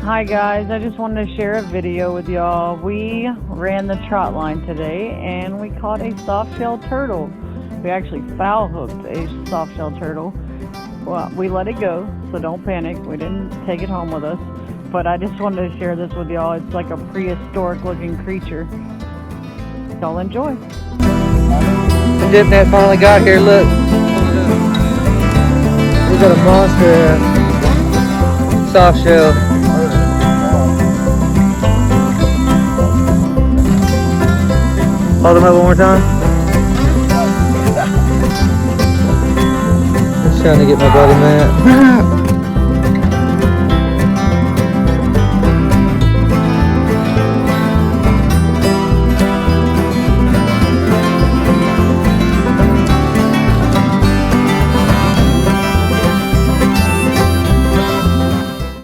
Hi guys, I just wanted to share a video with y'all. We ran the trout line today and we caught a softshell turtle. We actually foul hooked a softshell turtle. Well, we let it go, so don't panic. We didn't take it home with us. But I just wanted to share this with y'all. It's like a prehistoric looking creature. Y'all enjoy. The dip net finally got here, look. We got a monster softshell. Hold them up one more time. Just trying to get my buddy Matt.